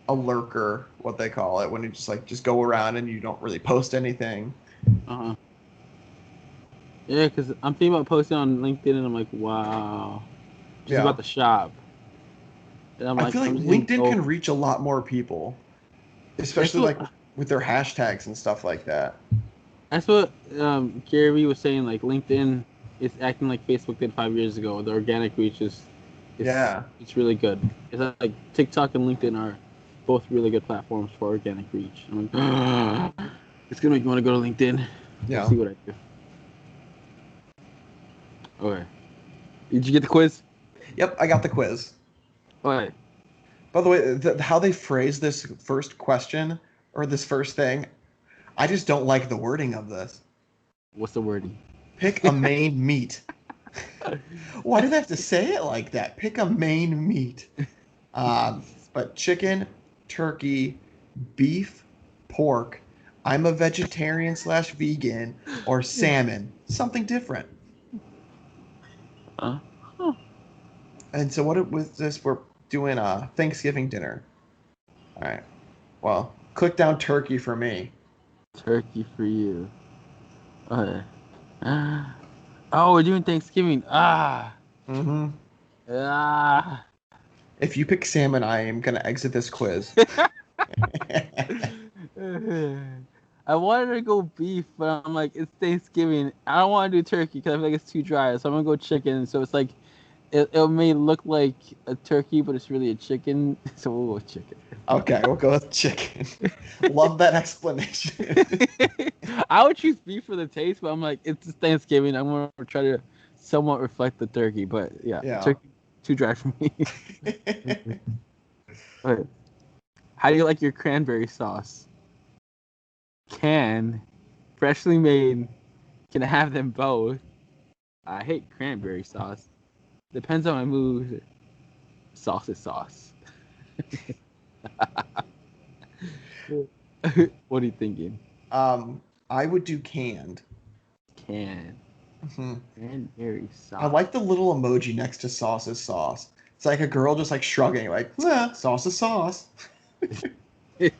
lurker, what they call it, when you just go around and you don't really post anything. Uh-huh. Yeah, because I'm thinking about posting on LinkedIn, and I'm like, wow, just Yeah. about the shop. And I'm I like, feel like I'm just gonna LinkedIn go. can reach a lot more people, That's especially what like with their hashtags and stuff like that. that's what Gary Vee was saying. Like LinkedIn is acting like Facebook did 5 years ago. The organic reach is Yeah. it's really good. It's like TikTok and LinkedIn are both really good platforms for organic reach. I'm like, it's gonna make me want to go to LinkedIn. We'll Yeah. see what I do. Okay. Did you get the quiz? Yep, I got the quiz. Okay. By the way, how they phrase this first question or this first thing, I just don't like the wording of this. What's the wording? Pick a main meat. Why do they have to say it like that? Pick a main meat. But chicken, turkey, beef, pork. I'm a vegetarian slash vegan, or salmon. Something different. Uh, huh. And so what was this? We're doing a Thanksgiving dinner. All right. Well, click down turkey for me. Turkey for you. Okay. Oh, we're doing Thanksgiving. Ah. Mm-hmm. Ah. If you pick salmon, I am gonna exit this quiz. I wanted to go beef, but I'm like, it's Thanksgiving. I don't want to do turkey because I feel like it's too dry. So I'm gonna go chicken. So it's like, it may look like a turkey, but it's really a chicken. So we'll go with chicken. Okay, we'll go with chicken. Love that explanation. I would choose beef for the taste, but I'm like, it's Thanksgiving. I'm gonna try to somewhat reflect the turkey, but yeah, Yeah. turkey too dry for me. Okay. How do you like your cranberry sauce? Can, freshly made. Can I have them both? I hate cranberry sauce. Depends on my mood. Sauce is sauce. What are you thinking? I would do canned. Can. Hmm. Cranberry I sauce. like the little emoji next to sauce is sauce. It's like a girl just like shrugging, like, sauce is sauce. Or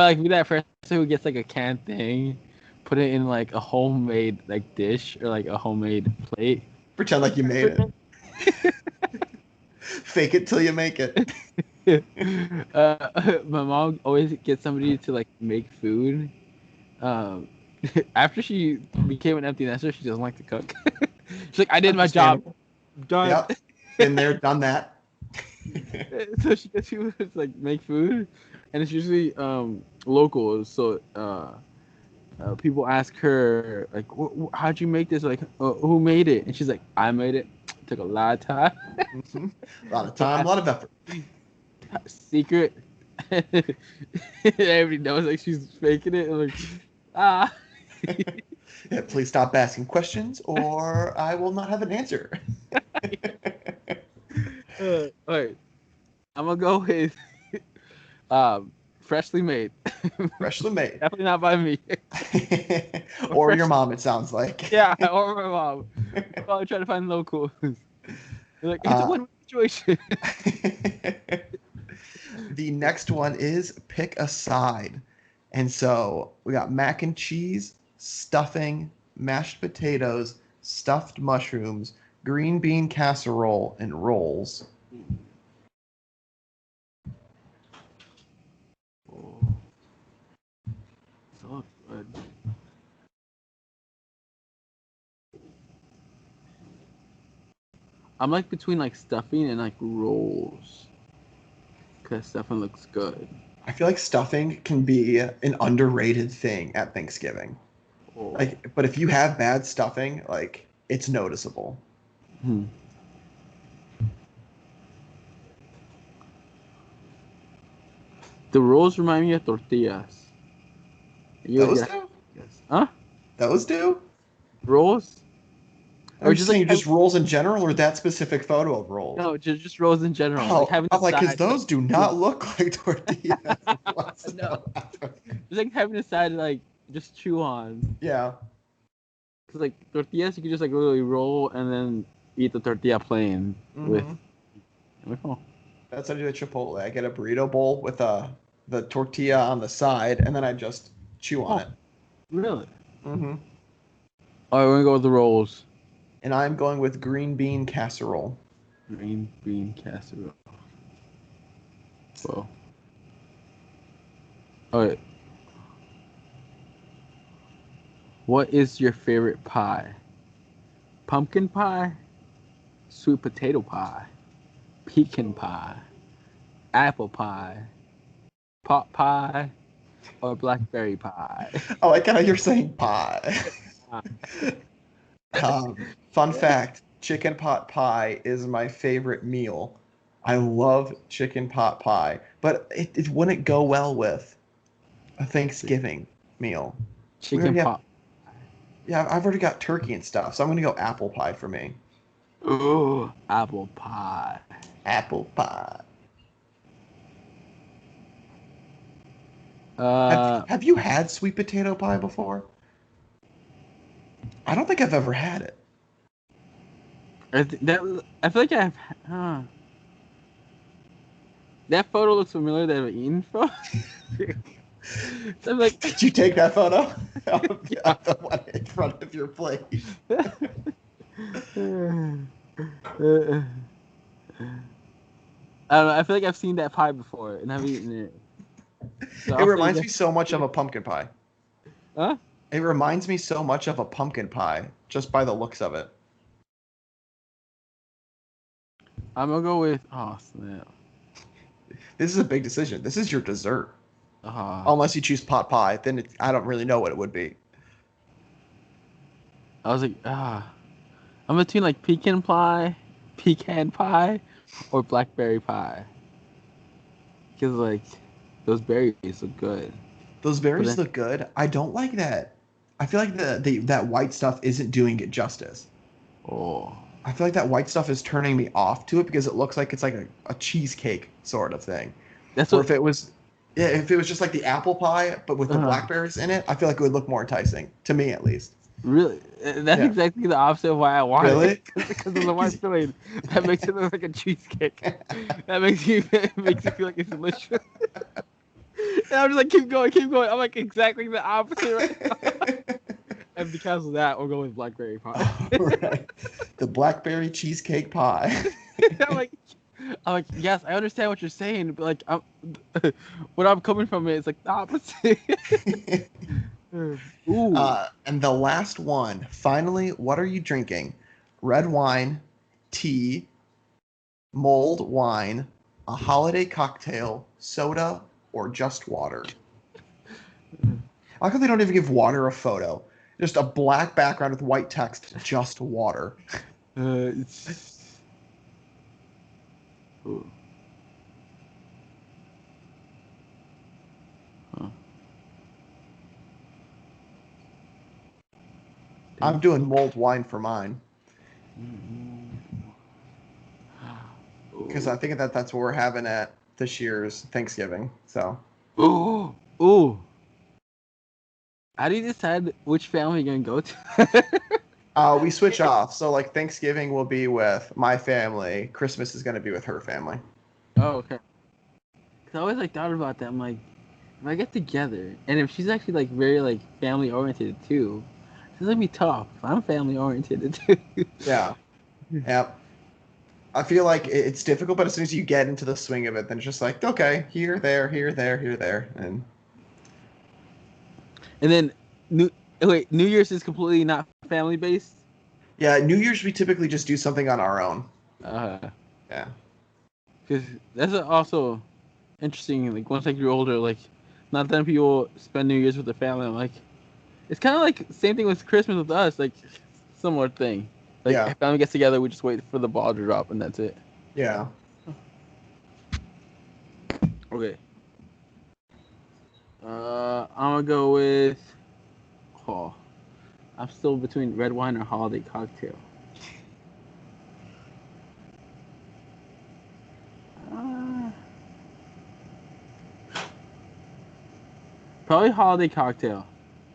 like be that person who gets like a canned thing, put it in like a homemade like dish or like a homemade plate. Pretend like you made it. Fake it till you make it. My mom always gets somebody to like make food. Um, after she became an empty nester, she doesn't like to cook. She's like, I did my job. Understandable. Done. Yep. Been there, done that. So she gets people to like make food, and it's usually local. So people ask her like, "How'd you make this? Like, who made it?" And she's like, "I made it. Took a lot of time, Mhm. A lot of time, a lot of effort. secret." Everybody knows like she's faking it. And, like, ah. Yeah, please stop asking questions, or I will not have an answer. All right, I'm gonna go with um, freshly made. Freshly made. Definitely not by me. Or Or your freshly, mom, it sounds like. yeah, or my mom. Probably try to find locals. They're like, it's a Uh, win-win situation. the next one is pick a side. And so we got mac and cheese, stuffing, mashed potatoes, stuffed mushrooms, green bean casserole, and rolls. Oh, so good. I'm like between like stuffing and like rolls, cause stuffing looks good. I feel like stuffing can be an underrated thing at Thanksgiving. Oh. Like, but if you have bad stuffing, like it's noticeable. Hmm. The rolls remind me of tortillas. You always Those get do? yes. Huh? Those do? Rolls? Are Or you just like saying just rolls in general or that specific photo of rolls? no, just rolls in general. Like Oh, having the I'm like, because side like those do chew on. not look like tortillas No. whatsoever. Just like having the side like just chew on. Yeah. Cause like tortillas you can just like literally roll and then eat the tortilla plain with Mm-hmm. oh, That's what I do at Chipotle. I get a burrito bowl with the tortilla on the side, and then I just chew on oh it. really? Mm-hmm. Alright, we're gonna go with the rolls. And I'm going with green bean casserole. Green bean casserole. Well. Alright. What is your favorite pie? Pumpkin pie? Sweet potato pie? Pecan pie? Apple pie? Pot pie? Or blackberry pie? I like how you're saying pie. Fun fact, chicken pot pie is my favorite meal. I love chicken pot pie, but it wouldn't go well with a Thanksgiving meal. We Chicken already have, pot. yeah, I've already got turkey and stuff, so I'm gonna go apple pie for me. Ooh, apple pie. Apple pie. Have Uh, Have you had sweet potato pie before? I don't think I've ever had it. I feel like uh, that photo looks familiar that I've eaten from. So I'm like, Did you take that photo yeah. of the one in front of your plate? I don't know. I feel like I've seen that pie before and I've eaten it. So It I'll say reminds yes. me so much of a pumpkin pie. Huh? It reminds me so much of a pumpkin pie just by the looks of it. I'm gonna go with oh snap. This is a big decision. This is your dessert. Uh, Unless you choose pot pie, then I don't really know what it would be. I was like I'm between like pecan pie, or blackberry pie. Cause like those berries look good. Those But berries then look good. I don't like that. I feel like that white stuff isn't doing it justice. oh, I feel like that white stuff is turning me off to it because it looks like it's like a cheesecake sort of thing. that's Or what. if it was, yeah, if it was just like the apple pie but with the Uh, blackberries in it, I feel like it would look more enticing to me at least. really, that's Yeah. exactly the opposite of why I want it. Really? Because of the white filling. That makes it look like a cheesecake. That makes you it makes you feel like it's delicious. And I'm just like keep going, keep going. I'm like exactly the opposite right now. And because of that, we'll go with blackberry pie. All right. The blackberry cheesecake pie. I'm like, I'm like, yes, I understand what you're saying, but like, what I'm coming from is like the opposite. Ooh, And the last one, finally, what are you drinking? Red wine, tea, mulled wine, a holiday cocktail, soda, or just water? How come they don't even give water a photo? Just a black background with white text, just water. it's. Ooh. Huh. I'm Thanks. doing mulled wine for mine because I Ooh. think that's what we're having at this year's Thanksgiving. So Ooh. Ooh. How do you decide which family you're gonna go to? we switch off. So like Thanksgiving will be with my family. Christmas is going to be with her family. Oh, okay. Cause I always like thought about that. I'm like, if I get together, and if she's actually like very like family oriented too, it's gonna be tough. I'm family oriented too. Yeah. Yep. I feel like it's difficult, but as soon as you get into the swing of it, then it's just like, okay, here, there, here, there, here, there, and And then New Year's is completely not family based. yeah, New Year's we typically just do something on our own. Uh, Yeah. because that's also interesting. Like once I grew older, like not that many people spend New Year's with their family. I'm like, it's kind of like same thing with Christmas with us. Like similar thing. Like Yeah. if family gets together, we just wait for the ball to drop, and that's it. Yeah. Okay. I'm gonna go with. Oh, I'm still between red wine or holiday cocktail. Uh, Probably holiday cocktail.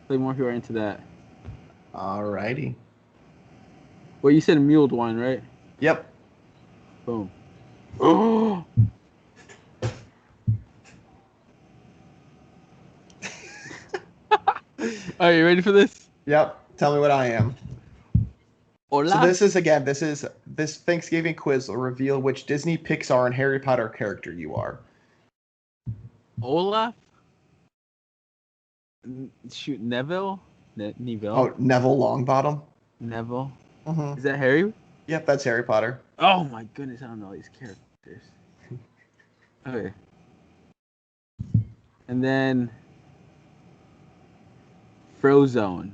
Like more people are into that. Alrighty. Well, you said mulled wine, right? Yep. Boom. Oh. Are you ready for this? Yep. Tell me what I am. So Hola. this Thanksgiving quiz will reveal which Disney, Pixar, and Harry Potter character you are. Olaf. Shoot, Neville. Neville. Oh, Neville Longbottom. Neville. Mm-hmm. Is that Harry? Yep, that's Harry Potter. Oh my goodness, I don't know these characters. Okay. And then Frozone.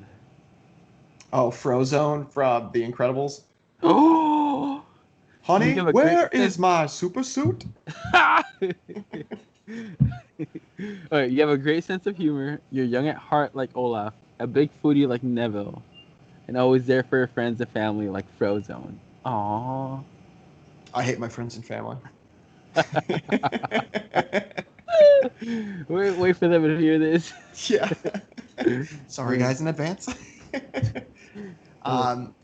Oh, Frozone from The Incredibles. Oh, you Honey, have a great where sense. is my super suit? Alright, you have a great sense of humor. You're young at heart like Olaf, a big foodie like Neville, and always there for your friends and family like Frozone. Aww. I hate my friends and family. Wait for them to hear this. Yeah. Sorry, guys, in advance.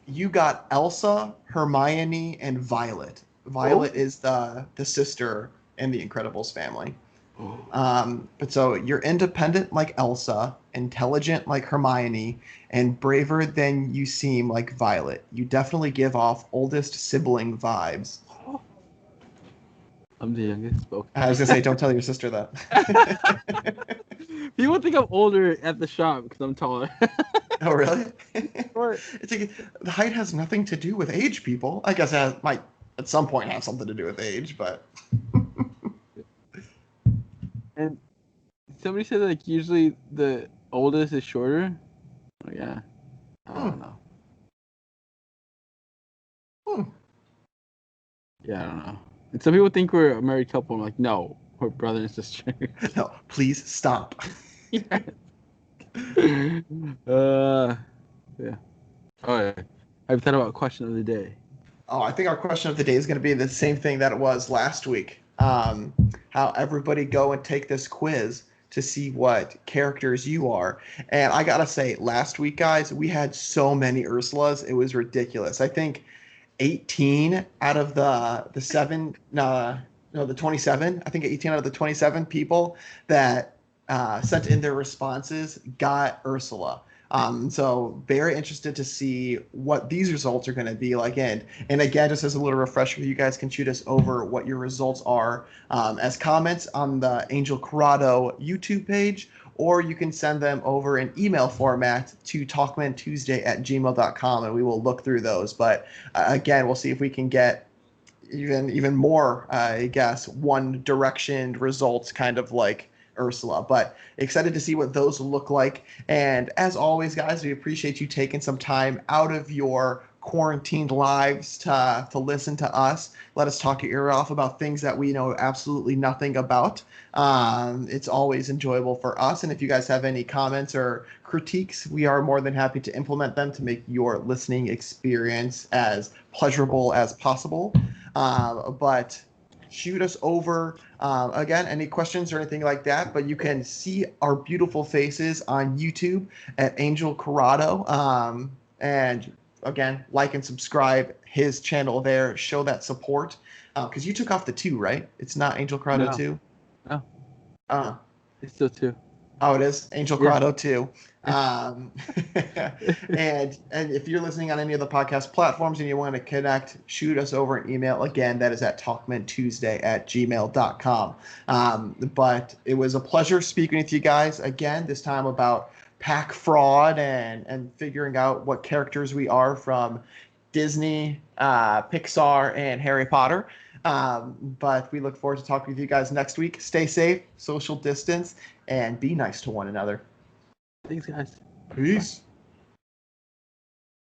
You got Elsa, Hermione, and Violet. Violet is the sister in the Incredibles family. But so you're independent like Elsa, intelligent like Hermione, and braver than you seem like Violet. You definitely give off oldest sibling vibes. I'm the youngest. But I was gonna say, don't tell your sister that. People think I'm older at the shop because I'm taller. Oh, really? Or- It's like, the height has nothing to do with age, people. I guess it might at some point have something to do with age, but and somebody said like usually the oldest is shorter. Oh, yeah. I don't know. Yeah, I don't know. And some people think we're a married couple. I'm like, no, we're brother and sister. No, please stop. Yeah. Yeah. Oh, yeah. I've thought about question of the day. Oh, I think our question of the day is going to be the same thing that it was last week. How everybody go and take this quiz to see what characters you are. And I gotta say, last week, guys, we had so many Ursulas, it was ridiculous. I think 18 out of the seven, no, the 27. I think 18 out of the 27 people that sent in their responses got Ursula. So very interested to see what these results are going to be like. And again, just as a little refresher, you guys can shoot us over what your results are as comments on the Angel Corrado YouTube page, or you can send them over in email format to talkmentuesday@gmail.com, and we will look through those. But again, we'll see if we can get even more, I guess, one directioned results, kind of like Ursula. But excited to see what those look like. And as always, guys, we appreciate you taking some time out of your quarantined lives to listen to us. Let us talk your ear off about things that we know absolutely nothing about. It's always enjoyable for us. And if you guys have any comments or critiques, we are more than happy to implement them to make your listening experience as pleasurable as possible. But shoot us over again any questions or anything like that, but you can see our beautiful faces on YouTube at Angel Corrado, and again, like and subscribe his channel there, show that support, because you took off the 2, right? It's not Angel Corrado No. 2. No. uh It's still 2. Oh, it is Angel Yeah. Corrado 2. And if you're listening on any of the podcast platforms and you want to connect, shoot us over an email. Again, that is at talkmentuesday@gmail.com. But it was a pleasure speaking with you guys again, this time about pack fraud and figuring out what characters we are from Disney, Pixar, and Harry Potter. But we look forward to talking with you guys next week. Stay safe, social distance, and be nice to one another. Thanks, guys. Peace.